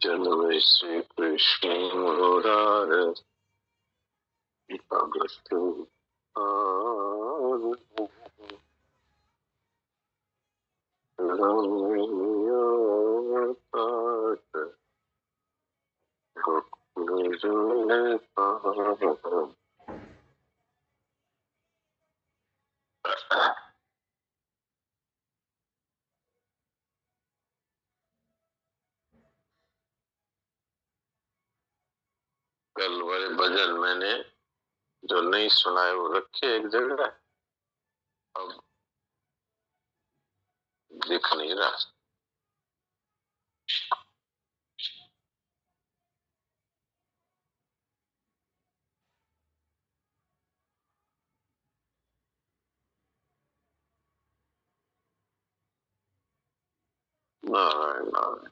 जन्म श्री कृष्ण मुरारे भगत कल वाले भजन मैंने जो नहीं सुनाए वो रखे एक जगह, अब दिख नहीं रहा। नारायण नारायण।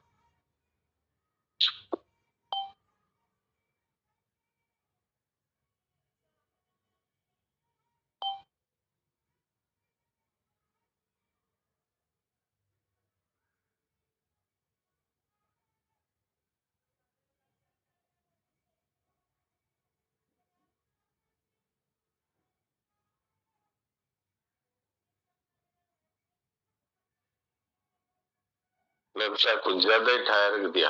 लगता है कुछ ज्यादा ही ठाया रख दिया,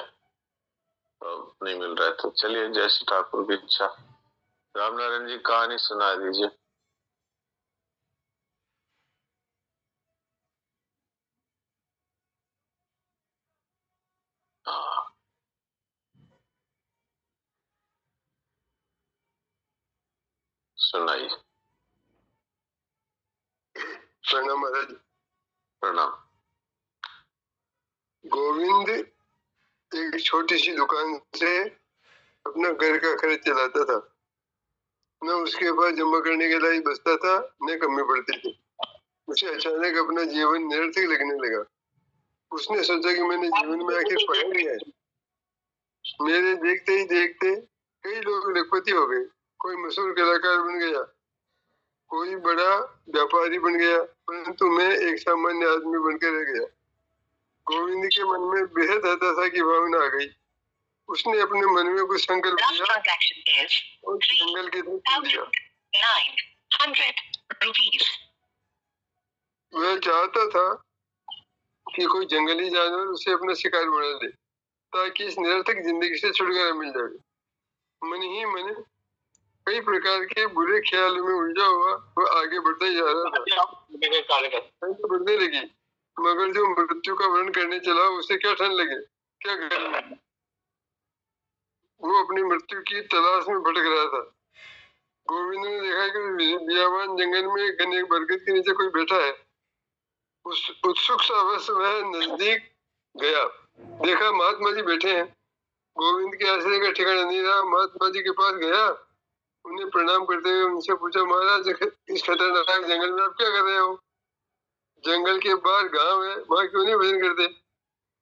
अब नहीं मिल रहा है। तो चलिए, जैसे ठाकुर की इच्छा। रामनारायण जी कहानी सुना दीजिए। हाँ, सुनाइए। प्रणाम महाराज। प्रणाम। गोविंद एक छोटी सी दुकान से अपना घर का खर्च चलाता था। न उसके पास जमा करने के लिए बचता था, न कमी पड़ती थी। उसे अचानक अपना जीवन निरर्थक लगने लगा। उसने सोचा कि मैंने जीवन में आखिर पाया क्या है। मेरे देखते ही देखते कई लोग लखपति हो गए। कोई मशहूर कलाकार बन गया, कोई बड़ा व्यापारी बन गया, परंतु मैं एक सामान्य आदमी बनकर रह गया। गोविंद के मन में बेहद हताशा की भावना आ गई। उसने अपने मन में कुछ संकल्प किया और जंगल की तरफ चल दिया। वह चाहता था कि कोई जंगली जानवर उसे अपना शिकार बना ले, ताकि इस निरर्थक जिंदगी से छुटकारा मिल जाए। मन ही मन कई प्रकार के बुरे ख्यालों में उलझा हुआ वह आगे बढ़ता ही जा रहा था। बढ़ने लगी, मगर जो मृत्यु का वर्ण करने चला उसे क्या ठंड लगे, क्या करे। वो अपनी मृत्यु की तलाश में भटक रहा था। गोविंद ने देखा कि बियाबान जंगल में घने बरगद के नीचे कोई बैठा है। उस उत्सुक सा अवश्य वह नजदीक गया। देखा महात्मा जी बैठे हैं। गोविंद के आश्चर्य का ठिकाना नहीं रहा। महात्मा जी के पास गया, उन्हें प्रणाम करते हुए उनसे पूछा, महाराज इस खतरनाक जंगल में आप क्या कर रहे हो? जंगल के बाहर गांव है, वहां क्यों नहीं भजन करते?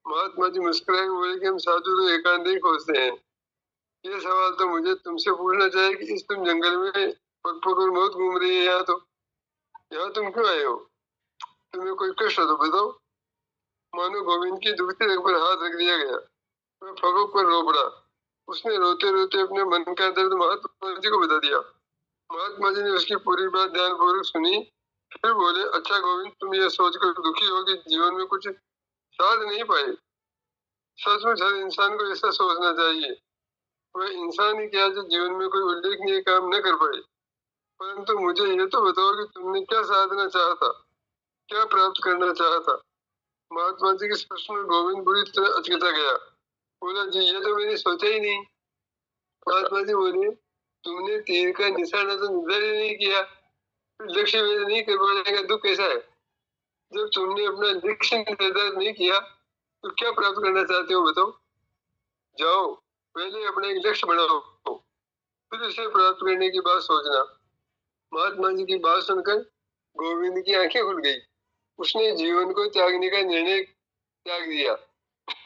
महात्मा जी मुस्कुराए बोले कि हम साधु तो एकांत ही खोजते हैं। ये सवाल तो मुझे तुमसे पूछना चाहिए कि इस तुम जंगल में पग पग और मौत घूम रही है। यहाँ तुम क्यों आए हो? तुम्हें कोई कष्ट हो तो बताओ। मानो गोविंद की दुखती रग पर हाथ रख दिया गया। वह फगों पर रो पड़ा। उसने रोते रोते अपने मन का दर्द महात्मा जी को बता दिया। महात्मा जी ने उसकी पूरी बात ध्यानपूर्वक सुनी, फिर बोले, अच्छा गोविंद, तुम ये सोचकर दुखी हो कि जीवन में कुछ साध नहीं पाए। सचमुच हर इंसान को ऐसा सोचना चाहिए। वह इंसान ही क्या जो जीवन में कोई उल्लेखनीय काम न कर पाए। परंतु मुझे ये तो बताओ कि तुमने क्या साधना चाहा था, क्या प्राप्त करना चाहा था? महात्मा जी के इस प्रश्न में गोविंद बुरी तरह अचकिता गया। बोला, जी ये तो मैंने सोचा ही नहीं। महात्मा जी बोले, तुमने तीर का निशाना तो निर्धारित नहीं किया, लक्ष्य भेद नहीं कर पाने का दुख कैसा है? जब तुमने अपना लक्ष्य निर्धारित नहीं किया तो क्या प्राप्त करना चाहते हो बताओ? जाओ, पहले अपना एक लक्ष्य बनाओ, फिर उसे प्राप्त करने की बात सोचना। महात्मा जी की बात सुनकर गोविंद की आंखें खुल गई। उसने जीवन को त्यागने का निर्णय त्याग दिया।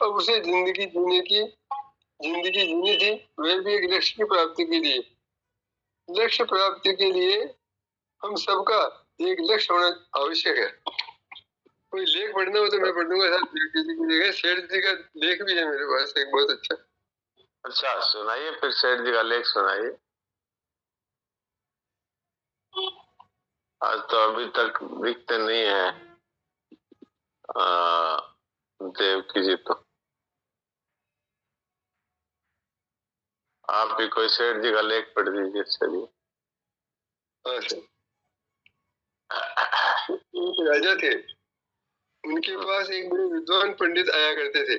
अब उसे जिंदगी जीनी थी, वह भी एक लक्ष्य की प्राप्ति के लिए। लक्ष्य प्राप्ति के लिए हम सबका एक लक्ष्य होना आवश्यक है। कोई लेख पढ़ना हो तो मैं पढ़ दूंगा सर। किसी की जगह सेठ जी का लेख भी है मेरे पास एक बहुत अच्छा। अच्छा सुनाइए, फिर सेठ जी का लेख सुनाइए। आज तो अभी तक दिखते नहीं है देवकी जी तो। आप भी कोई सेठ जी का लेख पढ़ दीजिए। चलिए। हाँ सर। एक राजा थे, उनके पास एक बड़े विद्वान पंडित आया करते थे।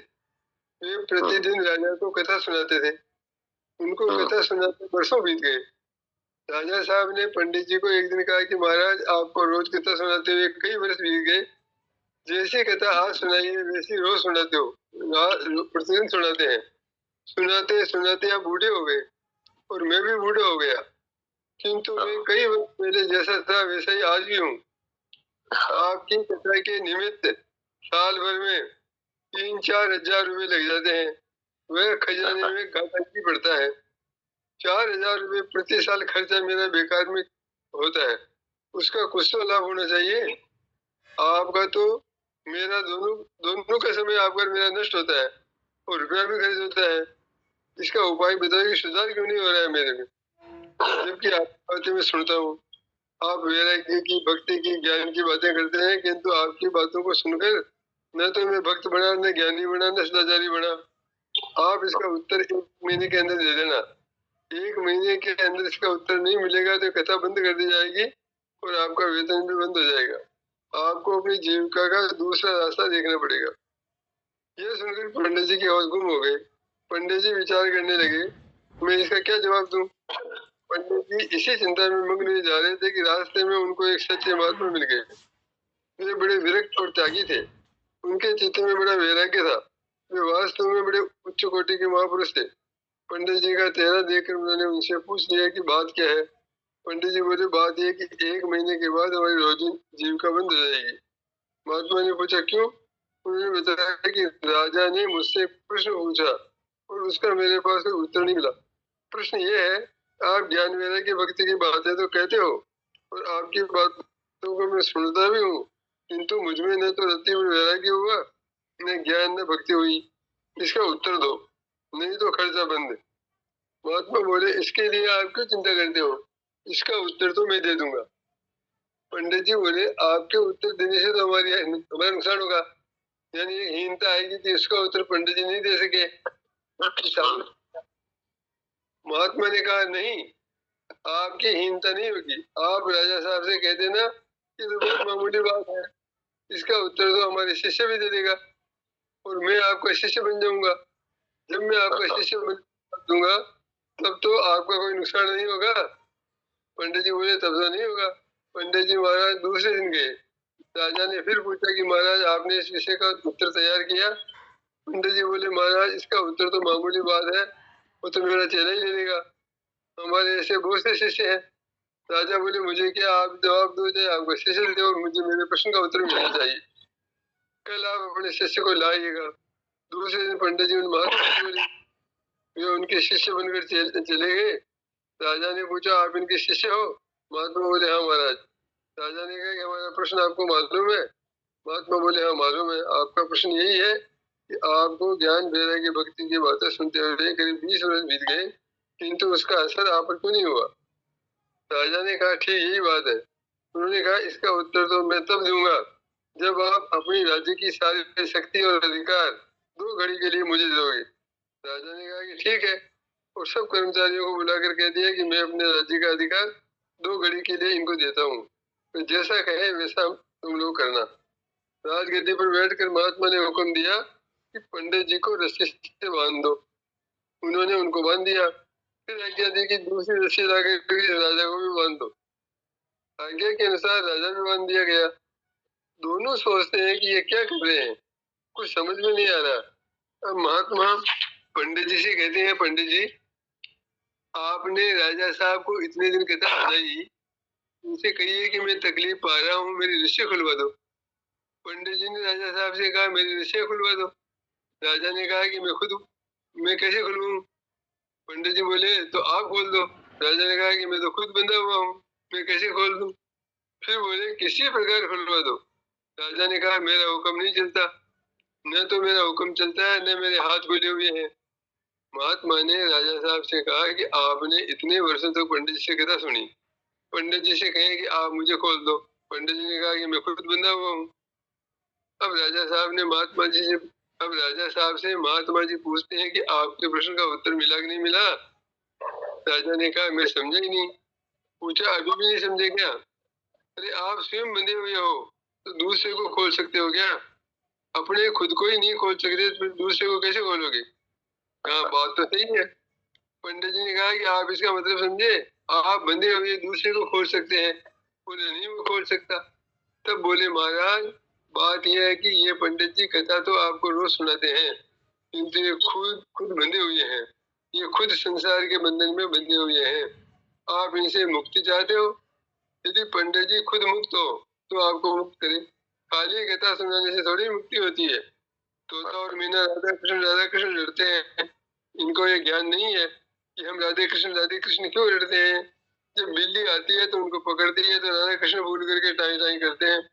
वे प्रतिदिन राजा को कथा सुनाते थे। उनको कथा सुनाते वर्षों बीत गए। राजा साहब ने पंडित जी को एक दिन कहा कि महाराज आपको रोज कथा सुनाते हुए कई वर्ष बीत गए। जैसी कथा आज सुनाई है वैसी रोज सुनाते हो, प्रतिदिन सुनाते हैं। सुनाते सुनाते आप बूढ़े हो गए और मैं भी बूढ़ा हो गया, किंतु मैं कई वर्ष पहले जैसा था वैसा ही आज भी हूँ। आपकी कथा के निमित्त साल भर में 3-4 हजार रुपए लग जाते हैं। वह खजाने में घाटा ही पड़ता है। 4,000 रुपए प्रति साल खर्चा मेरा बेकार में होता है। उसका कुछ तो लाभ होना चाहिए। आपका तो मेरा दोनों दोनों का समय आपका मेरा नष्ट होता है और रुपया भी खर्च होता है। इसका उपाय बताइए, सुधार क्यों नहीं हो रहा है मेरे में? जबकि आपकी बातें मैं सुनता हूँ, आप वैराग्य की, भक्ति की, ज्ञान की बातें करते हैं, किंतु आपकी बातों को सुनकर न तो मैं भक्त बना, न ज्ञानी बना, न सदाचारी बना। आप इसका उत्तर 1 महीने के अंदर दे देना। 1 महीने के अंदर इसका उत्तर नहीं मिलेगा तो कथा बंद कर दी जाएगी और आपका वेतन भी बंद हो जाएगा। आपको अपनी जीविका का दूसरा रास्ता देखना पड़ेगा। यह सुनकर पंडित जी की होश गुम हो गई। पंडित जी विचार करने लगे, मैं इसका क्या जवाब दूं? पंडित जी इसी चिंता में मग्न हुए जा रहे थे कि रास्ते में उनको एक सच्चे महात्मा मिल गए। वे बड़े विरक्त और त्यागी थे। उनके चित्त में बड़ा वैराग्य था। वे वास्तव में बड़े उच्च कोटि के महापुरुष थे। पंडित जी का चेहरा देखकर उन्होंने उनसे पूछ लिया कि बात क्या है। पंडित जी बोले, बात यह कि 1 महीने के बाद हमारी रोजी जीविका बंद हो जाएगी। महात्मा ने पूछा क्यों? उन्होंने बताया कि राजा ने मुझसे प्रश्न पूछा और उसका मेरे पास कोई उत्तर नहीं मिला। प्रश्न ये है, आप ज्ञान वैराग्य भक्ति की बातें तो कहते हो और आपकी बातों को मैं सुनता भी हूँ, किंतु मुझमें न तो रति और वैराग्य हुआ, न ज्ञान न भक्ति हुई। इसका उत्तर दो, नहीं तो खर्चा बंद। महात्मा बोले, इसके लिए आप क्यों चिंता करते हो? इसका उत्तर तो मैं दे दूंगा। पंडित जी बोले, आपके उत्तर देने से तो हमारा नुकसान होगा, यानी हीनता आएगी कि इसका उत्तर पंडित जी नहीं दे सके। महात्मा ने कहा, नहीं, आपकी हीनता नहीं होगी। आप राजा साहब से कह देना कि तो बहुत मामूली बात है, इसका उत्तर तो हमारे शिष्य भी दे देगा और मैं आपका शिष्य बन जाऊंगा। जब मैं आपका शिष्य बन दूंगा तब तो आपका कोई नुकसान नहीं होगा। पंडित जी बोले, तब तो नहीं होगा। पंडित जी महाराज दूसरे दिन गए। राजा ने फिर पूछा कि महाराज आपने इस विषय का उत्तर तैयार किया? पंडित जी बोले, महाराज इसका उत्तर तो मामूली बात है, वो तो मेरा चेला ही ले लेगा। हमारे ऐसे बहुत से शिष्य हैं। राजा बोले, मुझे क्या, आप जवाब दो, चाहे आपका शिष्य दे, और मुझे मेरे प्रश्न का उत्तर मिलना चाहिए। कल आप अपने शिष्य को लाइएगा। दूसरे दिन पंडित जी महात्मा बोले, वे उनके शिष्य बनकर चले गए। राजा ने पूछा, आप इनके शिष्य हो? महात्मा बोले, हाँ महाराज। राजा ने कहा कि हमारा प्रश्न आपको मालूम है? महात्मा बोले, हाँ मालूम है। आपका प्रश्न यही है कि आपको ज्ञान वैराग्य भक्ति की बातें सुनते हुए करीब 20 वर्ष बीत गए, किंतु उसका असर आप पर क्यों नहीं हुआ? राजा ने कहा, ठीक यही बात है। उन्होंने कहा, इसका उत्तर तो मैं तब दूंगा जब आप अपनी राज्य की सारी शक्ति और अधिकार 2 घड़ी के लिए मुझे दोगे। राजा ने कहा कि ठीक है, और सब कर्मचारियों को बुलाकर कह दिया कि मैं अपने राज्य का अधिकार 2 घड़ी के लिए इनको देता हूँ, तो जैसा कहे वैसा तुम लोग करना। राजगद्दी पर बैठकर महात्मा ने हुक्म दिया कि पंडित जी को रस्सी से बांध दो। उन्होंने उनको बांध दिया। फिर आज्ञा दी कि दूसरी रस्सी लाकर इस राजा को भी बांध दो। आज्ञा के अनुसार राजा भी बांध दिया गया। दोनों सोचते हैं कि ये क्या कर रहे हैं, कुछ समझ में नहीं आ रहा। अब महात्मा पंडित जी से कहते हैं, पंडित जी आपने राजा साहब को इतने दिन कथा सुनाई, उनसे कहिए कि मैं तकलीफ पा रहा हूँ, मेरी रस्सी खुलवा दो। पंडित जी ने राजा साहब से कहा, मेरी रस्सी खुलवा दो। राजा ने कहा कि मैं कैसे खुलवाऊं? पंडित जी बोले, तो आप खोल दो। राजा ने कहा कि मैं तो खुद बंधा हुआ हूँ, मैं कैसे खोल दूं? फिर बोले, किसी प्रकार खुलवा दो। राजा ने कहा मेरा हुक्म नहीं चलता, न तो मेरा हुक्म चलता है न मेरे हाथ खुले हुए हैं। महात्मा ने राजा साहब से कहा कि आपने इतने वर्षों तक पंडित जी से कथा सुनी, पंडित जी से कहें कि आप मुझे खोल दो। पंडित जी ने कहा कि मैं खुद बंधा हुआ हूँ। अब राजा साहब से महात्मा जी पूछते हैं कि आपके प्रश्न का उत्तर मिला कि नहीं मिला। राजा ने कहा मैं समझा ही नहीं। पूछा अभी भी नहीं समझे क्या? अरे आप स्वयं बंधे हुए हो तो दूसरे को खोल सकते हो क्या? अपने खुद को ही नहीं खोल सकते तो फिर दूसरे को कैसे खोलोगे? हाँ बात तो सही है। पंडित जी ने कहा कि आप इसका मतलब समझे, आप बंधे हुए दूसरे को खोल सकते हैं। बोले नहीं मैं खोल सकता। तब बोले महाराज बात यह है कि ये पंडित जी कथा तो आपको रोज सुनाते हैं, किंतु ये खुद खुद बंधे हुए हैं, ये खुद संसार के बंधन में बंधे हुए हैं। आप इनसे मुक्ति चाहते हो? यदि पंडित जी खुद मुक्त हो तो आपको मुक्त करे। खाली कथा सुनाने से थोड़ी मुक्ति होती है। तोता और मीना राधा कृष्ण लड़ते हैं, इनको ये ज्ञान नहीं है कि हम राधे कृष्ण क्यों लड़ते हैं। जब बिल्ली आती है तो उनको पकड़ती है तो राधा कृष्ण भूल करके टाई टाई करते हैं।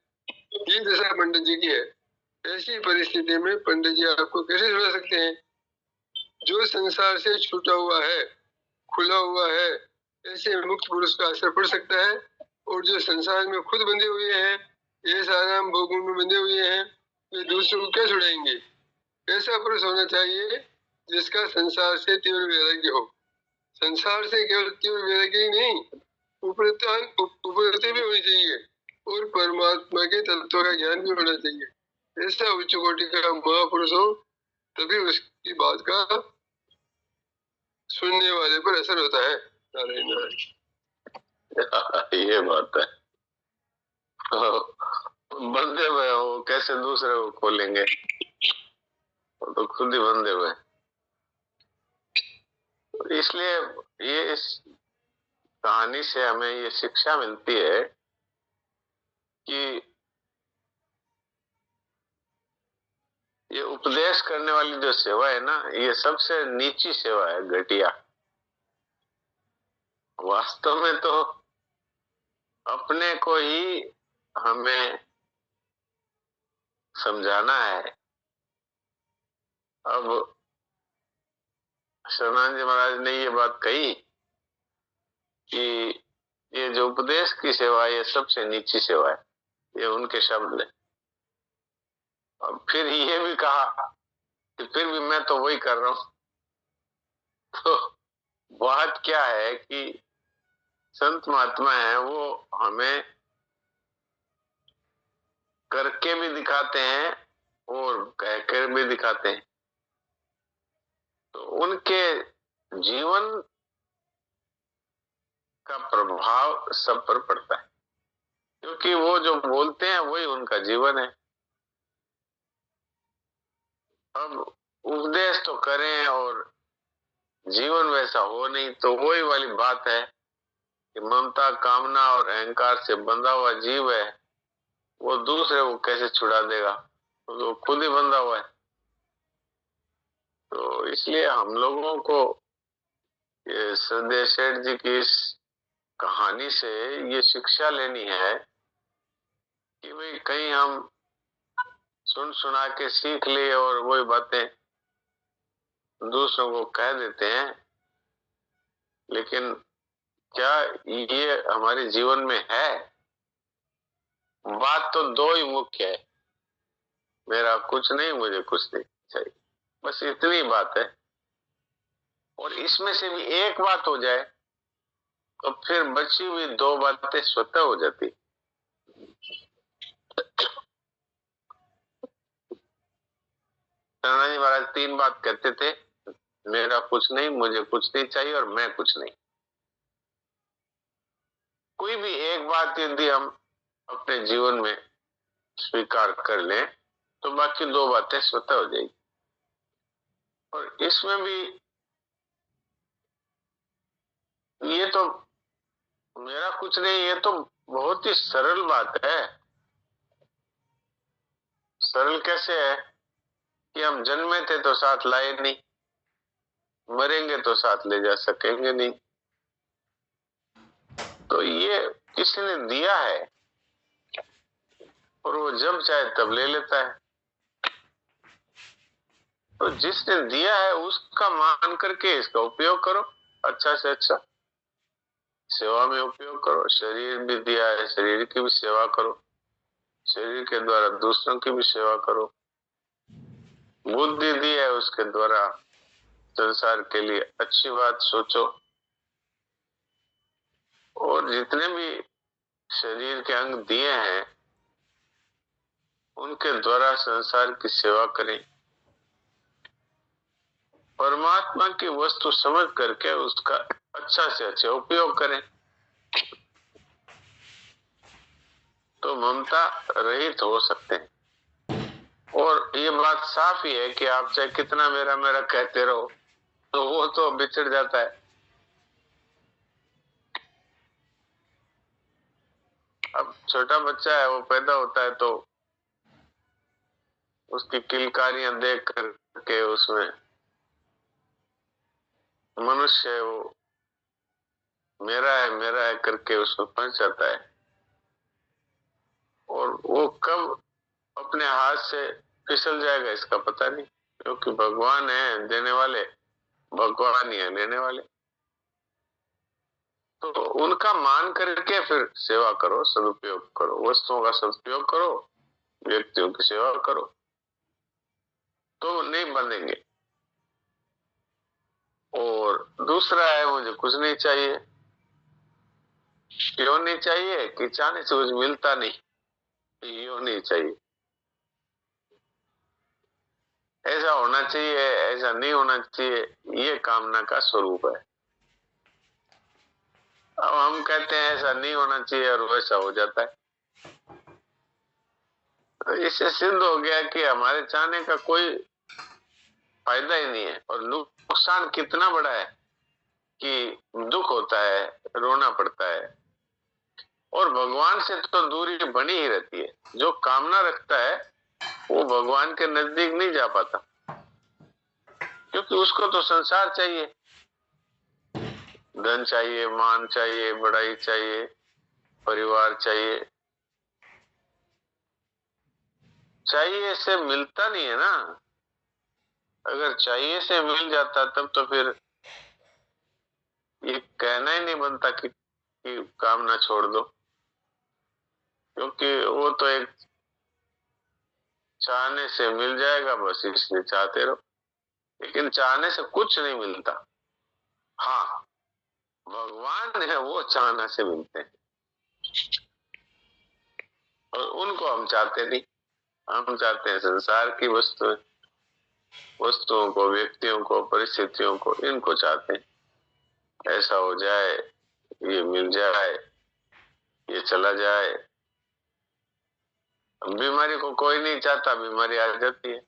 ये दशा पंडित जी की है। ऐसी परिस्थिति में पंडित जी आपको कैसे छुड़ा सकते हैं? जो संसार से छूटा हुआ है, खुला हुआ है, ऐसे मुक्त पुरुष का असर पड़ सकता है। और जो संसार में खुद बंधे हुए हैं, ये सारा भोगों में बंधे हुए हैं, वे दूसरों को क्या छुड़ाएंगे? ऐसा पुरुष होना चाहिए जिसका संसार से तीव्र वैराग्य हो। संसार से केवल तीव्र वैराग्य ही नहीं, उपरति भी होनी चाहिए और परमात्मा के तत्व का ज्ञान भी होना चाहिए। ऐसा उच्च कोटि का महापुरुष हो तभी उसकी बात का सुनने वाले पर असर होता है। नारायण नारायण। ये बात है। बंधे हुए हो कैसे दूसरे को खोलेंगे? वो तो खुद ही बंधे हुए। इसलिए ये इस कहानी से हमें ये शिक्षा मिलती है कि ये उपदेश करने वाली जो सेवा है ना, ये सबसे नीची सेवा है, घटिया। वास्तव में तो अपने को ही हमें समझाना है। अब शरणानंद जी महाराज ने ये बात कही कि ये जो उपदेश की सेवा है ये सबसे नीची सेवा है, ये उनके शब्द है। और फिर ये भी कहा कि फिर भी मैं तो वही कर रहा हूं। तो बात क्या है कि संत महात्मा है वो हमें करके भी दिखाते हैं और कहकर भी दिखाते हैं। तो उनके जीवन का प्रभाव सब पर पड़ता है, क्योंकि वो जो बोलते हैं वही उनका जीवन है। अब उपदेश तो करें और जीवन वैसा हो नहीं, तो वही वाली बात है कि ममता, कामना और अहंकार से बंधा हुआ जीव है, वो दूसरे को कैसे छुड़ा देगा? तो खुद ही बंधा हुआ है। तो इसलिए हम लोगों को ये श्रद्धेय सेठ जी की इस कहानी से ये शिक्षा लेनी है कि भाई कहीं हम सुन सुना के सीख ले और वही बातें दूसरों को कह देते हैं, लेकिन क्या ये हमारे जीवन में है? बात तो दो ही मुख्य है, मेरा कुछ नहीं, मुझे कुछ नहीं चाहिए, बस इतनी बात है। और इसमें से भी एक बात हो जाए तो फिर बची हुई दो बातें स्वतः हो जाती। शरणाजी महाराज तीन बात कहते थे, मेरा कुछ नहीं, मुझे कुछ नहीं चाहिए और मैं कुछ नहीं। कोई भी एक बात यदि हम अपने जीवन में स्वीकार कर लें तो बाकी दो बातें स्वतः हो जाएगी। और इसमें भी ये तो मेरा कुछ नहीं, ये तो बहुत ही सरल बात है। सरल कैसे है कि हम जन्मे थे तो साथ लाए नहीं, मरेंगे तो साथ ले जा सकेंगे नहीं। तो ये किसी ने दिया है और वो जब चाहे तब ले लेता है। तो जिसने दिया है उसका मान करके इसका उपयोग करो, अच्छा से अच्छा सेवा में उपयोग करो। शरीर भी दिया है, शरीर की भी सेवा करो, शरीर के द्वारा दूसरों की भी सेवा करो। बुद्धि दी है, उसके द्वारा संसार के लिए अच्छी बात सोचो। और जितने भी शरीर के अंग दिए हैं उनके द्वारा संसार की सेवा करें। परमात्मा की वस्तु समझ करके उसका अच्छा से अच्छा उपयोग करें, तो ममता रहित हो सकते हैं। और ये बात साफ ही है कि आप चाहे कितना मेरा मेरा कहते रहो तो वो तो बिछड़ जाता है। अब छोटा बच्चा है, वो पैदा होता है तो उसकी किलकारियां देख करके उसमें मनुष्य है वो मेरा है करके उसमें फंस जाता है। और वो कब अपने हाथ से फिसल जाएगा इसका पता नहीं, क्योंकि भगवान है देने वाले, भगवान ही है लेने वाले। तो उनका मान करके फिर सेवा करो, सदुपयोग करो, वस्तुओं का सदुपयोग करो, व्यक्तियों की सेवा करो, तो नहीं बनेंगे। और दूसरा है मुझे कुछ नहीं चाहिए। क्यों नहीं चाहिए? कि चाहने से कुछ मिलता नहीं, यूं नहीं चाहिए। ऐसा होना चाहिए, ऐसा नहीं होना चाहिए, ये कामना का स्वरूप है। अब हम कहते हैं ऐसा नहीं होना चाहिए और वैसा हो जाता है। तो इससे सिद्ध हो गया कि हमारे चाहने का कोई फायदा ही नहीं है, और नुकसान कितना बड़ा है कि दुख होता है, रोना पड़ता है। और भगवान से तो दूरी बनी ही रहती है। जो कामना रखता है वो भगवान के नजदीक नहीं जा पाता, क्योंकि उसको तो संसार चाहिए, धन चाहिए, मान चाहिए, बड़ाई चाहिए, परिवार चाहिए। चाहिए से मिलता नहीं है ना। अगर चाहिए से मिल जाता तब तो फिर ये कहना ही नहीं बनता कि कामना छोड़ दो, क्योंकि वो तो एक चाहने से मिल जाएगा, बस इसलिए चाहते रहो। लेकिन चाहने से कुछ नहीं मिलता। हाँ, भगवान है वो चाहना से मिलते हैं, और उनको हम चाहते नहीं। हम चाहते हैं संसार की वस्तुओं को, व्यक्तियों को, परिस्थितियों को, इनको चाहते हैं। ऐसा हो जाए, ये मिल जाए, ये चला जाए। बीमारी को कोई नहीं चाहता, बीमारी आ जाती है।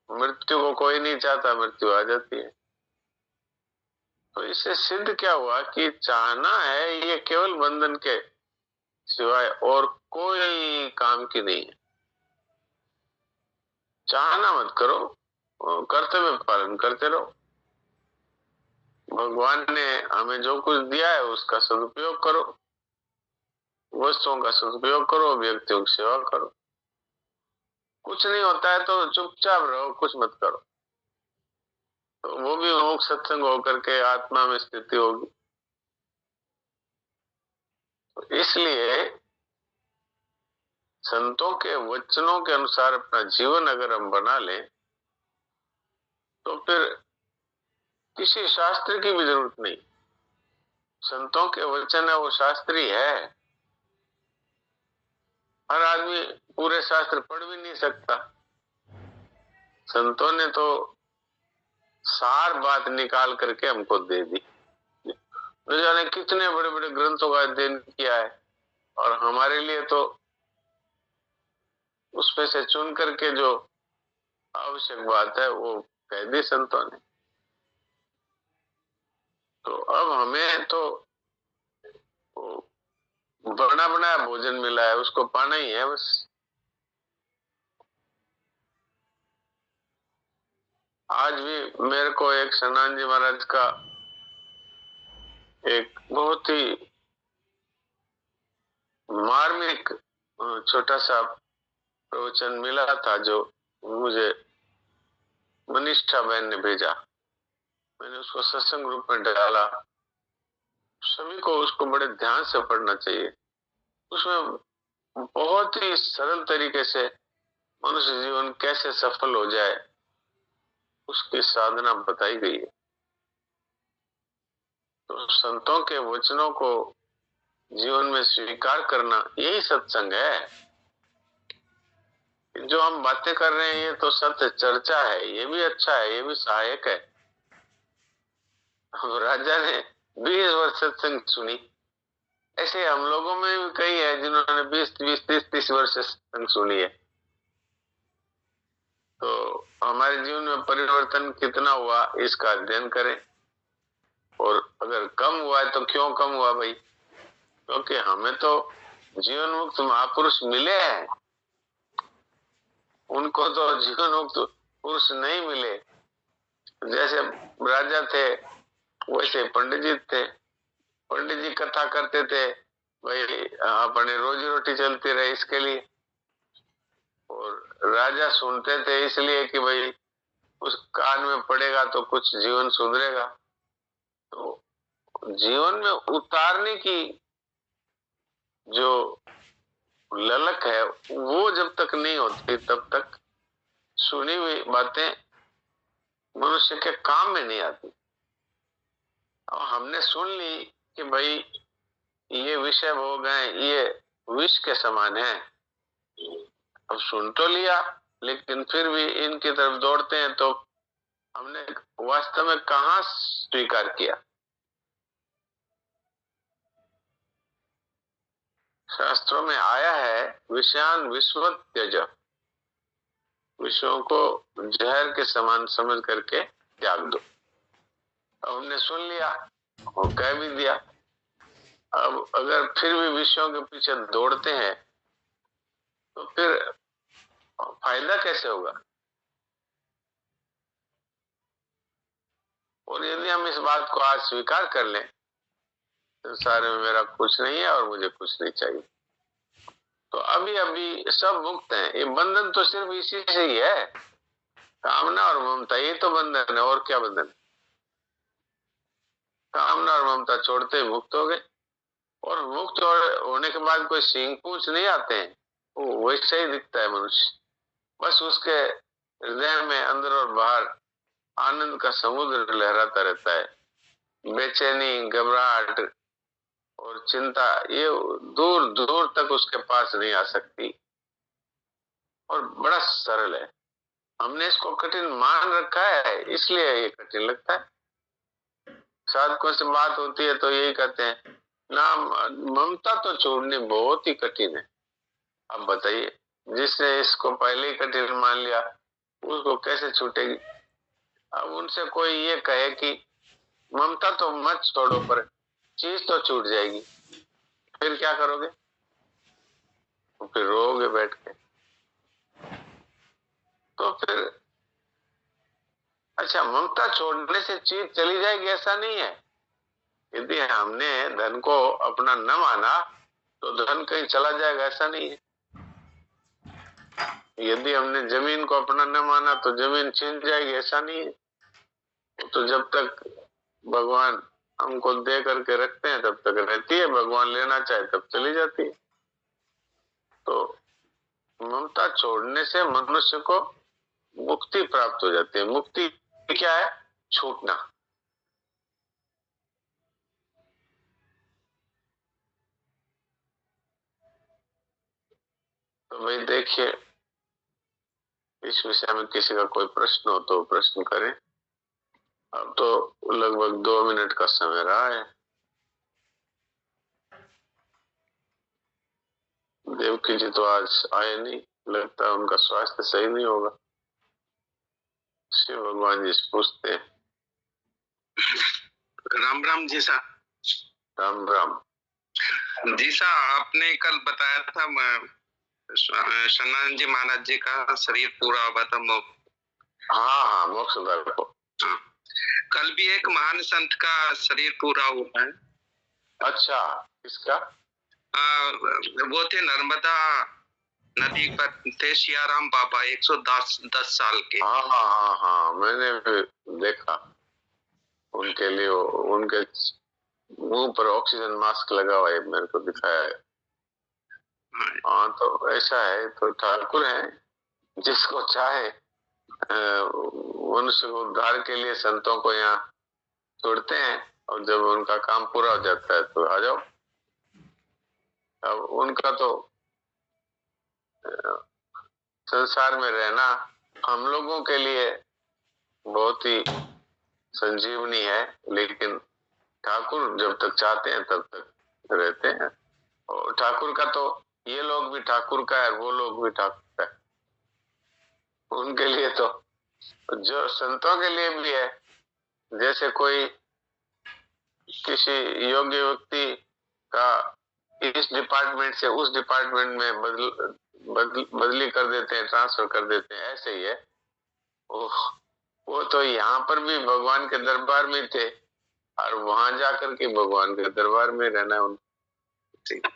मृत्यु को कोई नहीं चाहता, मृत्यु आ जाती है। तो इससे सिद्ध क्या हुआ कि चाहना है ये केवल बंधन के सिवाय और कोई काम की नहीं है। चाहना मत करो, कर्तव्य पालन करते रहो। भगवान ने हमें जो कुछ दिया है उसका सदुपयोग करो, वस्तुओं का सदुपयोग करो, व्यक्तियों की सेवा करो। कुछ नहीं होता है तो चुपचाप रहो, कुछ मत करो, तो वो भी मोक्ष सत्संग होकर के आत्मा में स्थिति होगी। तो इसलिए संतों के वचनों के अनुसार अपना जीवन अगर हम बना लें तो फिर किसी शास्त्र की भी जरूरत नहीं। संतों के वचन है वो शास्त्री है। हर आदमी पूरे शास्त्र पढ़ भी नहीं सकता। संतों ने तो सार बात निकाल करके हमको दे दी। न जाने कितने बड़े बड़े ग्रंथों का अध्ययन किया है, और हमारे लिए तो उसमें से चुन करके जो आवश्यक बात है वो कह दी संतों ने। तो अब हमें तो बना बनाया भोजन मिला है, उसको पाना ही है बस। आज भी मेरे को एक सनान जी महाराज का एक बहुत ही मार्मिक छोटा सा प्रवचन मिला था जो मुझे मनीषा बहन ने भेजा। मैंने उसको सत्संग ग्रुप में डाला। सभी को उसको बड़े ध्यान से पढ़ना चाहिए। उसमें बहुत ही सरल तरीके से मनुष्य जीवन कैसे सफल हो जाए उसकी साधना बताई गई है। तो संतों के वचनों को जीवन में स्वीकार करना यही सत्संग है। जो हम बातें कर रहे हैं ये तो सत्य चर्चा है, ये भी अच्छा है, ये भी सहायक है। राजा ने 20 वर्ष सत्संग सुनी, ऐसे हम लोगों में भी कई है जिन्होंने 20-20, 30-30 वर्ष सत्संग सुनी है। तो हमारे जीवन में परिवर्तन कितना हुआ इसका अध्ययन करें, और अगर कम हुआ है तो क्यों कम हुआ भाई? क्योंकि हमें तो जीवन मुक्त महापुरुष मिले हैं, उनको तो जीवन मुक्त पुरुष नहीं मिले। जैसे राजा थे वैसे पंडित जी थे। पंडित जी कथा करते थे भाई अपने रोजी रोटी चलती रहे इसके लिए, और राजा सुनते थे इसलिए कि भाई उस कान में पड़ेगा तो कुछ जीवन सुधरेगा। तो जीवन में उतारने की जो ललक है वो जब तक नहीं होती तब तक सुनी हुई बातें मनुष्य के काम में नहीं आती। और हमने सुन ली कि भाई ये विषय हो गए, ये विष के समान है। अब सुन तो लिया लेकिन फिर भी इनकी तरफ दौड़ते हैं, तो हमने वास्तव में कहाँ स्वीकार किया? शास्त्रों में आया है विषयान विश्वत त्यज, विषयों को जहर के समान समझ करके त्याग दो। अब हमने सुन लिया और कह भी दिया। अब अगर फिर भी विषयों के पीछे दौड़ते हैं तो फिर फायदा कैसे होगा? और यदि हम इस बात को आज स्वीकार कर लें संसार में मेरा कुछ नहीं है और मुझे कुछ नहीं चाहिए, तो अभी अभी सब मुक्त हैं। ये बंधन तो सिर्फ इसी से ही है, कामना और ममता, ये तो बंधन है। और क्या बंधन? कामना और ममता छोड़ते ही मुक्त हो गए। और मुक्त होने के बाद कोई सींग पूंछ नहीं आते हैं, वो वैसे ही दिखता है मनुष्य। बस उसके हृदय में अंदर और बाहर आनंद का समुद्र लहराता रहता है। बेचैनी, घबराहट और चिंता ये दूर दूर तक उसके पास नहीं आ सकती। और बड़ा सरल है। हमने इसको कठिन मान रखा है इसलिए ये कठिन लगता है। साधकों से बात होती है तो यही कहते हैं ना, ममता तो छोड़नी बहुत ही कठिन है। अब बताइए, जिसने इसको पहले ही कठिन मान लिया उसको कैसे छूटेगी? अब उनसे कोई ये कहे कि ममता तो मत छोड़ो पर चीज तो छूट जाएगी, फिर क्या करोगे? तो फिर रोओगे बैठ के। तो फिर अच्छा, ममता छोड़ने से चीज चली जाएगी ऐसा नहीं है। यदि हमने धन को अपना न माना तो धन कहीं चला जाएगा ऐसा नहीं है। यदि हमने जमीन को अपना न माना तो जमीन छिन जाएगी ऐसा नहीं है। तो जब तक भगवान हमको दे करके रखते हैं तब तक रहती है, भगवान लेना चाहे तब चली जाती है। तो ममता छोड़ने से मनुष्य को मुक्ति प्राप्त हो जाती है। मुक्ति क्या है? छूटना। तो भाई देखिए, इस विषय में किसी का कोई प्रश्न हो तो प्रश्न करें। अब तो लगभग 2 मिनट का समय रहा है। देवकी जी तो आज आए नहीं, लगता है उनका स्वास्थ्य सही नहीं होगा। शिव भगवान जी से पूछते हैं। राम राम जी सा। राम राम जी सा, आपने कल बताया था सन्नानंद जी महाराज जी का शरीर पूरा हुआ था हाँ हाँ, मोक्षदार को। हाँ। कल भी एक महान संत का शरीर पूरा हुआ है। अच्छा, किसका? वो थे नर्मदा नदी पर थे सियाराम बाबा 110 साल के। हाँ हाँ हाँ हाँ, मैंने भी देखा उनके लिए, उनके मुंह पर ऑक्सीजन मास्क लगा हुआ है, मेरे को दिखाया है। हाँ, तो ऐसा है, तो ठाकुर है, जिसको चाहे मनुष्य को उद्धार के लिए संतों को यहाँ छोड़ते हैं, और जब उनका काम पूरा हो जाता है तो आ जाओ। अब उनका तो संसार में रहना हम लोगों के लिए बहुत ही संजीवनी है, लेकिन ठाकुर जब तक चाहते हैं तब तक रहते हैं। और ठाकुर का तो, ये लोग भी ठाकुर का है, वो लोग भी ठाकुर का है, उनके लिए तो, जो संतों के लिए भी है। जैसे कोई किसी योग्य व्यक्ति का इस डिपार्टमेंट से उस डिपार्टमेंट में बदली कर देते हैं, ट्रांसफर कर देते हैं, ऐसे ही है। वो तो यहाँ पर भी भगवान के दरबार में थे, और वहां जाकर के भगवान के दरबार में रहना है उनको।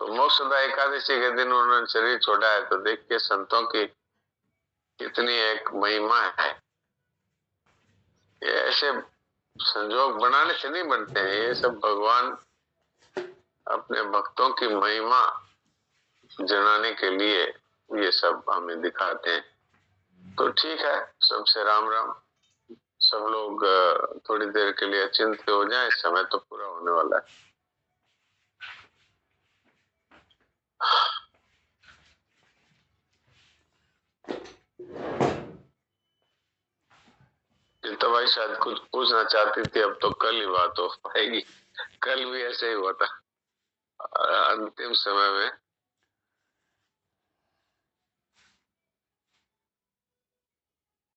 तो मोक्षदा एकादशी के दिन उन्होंने शरीर छोड़ा है, तो देखिए संतों की कितनी एक महिमा है। ये ऐसे संजोग बनाने से नहीं बनते हैं, ये सब भगवान अपने भक्तों की महिमा जनाने के लिए ये सब हमें दिखाते हैं। तो ठीक है, सबसे राम राम। सब लोग थोड़ी देर के लिए अचिंत्य हो जाएं, समय तो पूरा होने वाला है। तो भाई शायद कुछ पूछना चाहती थी, अब तो कल ही बात हो पाएगी। कल भी ऐसे ही हुआ था अंतिम समय में।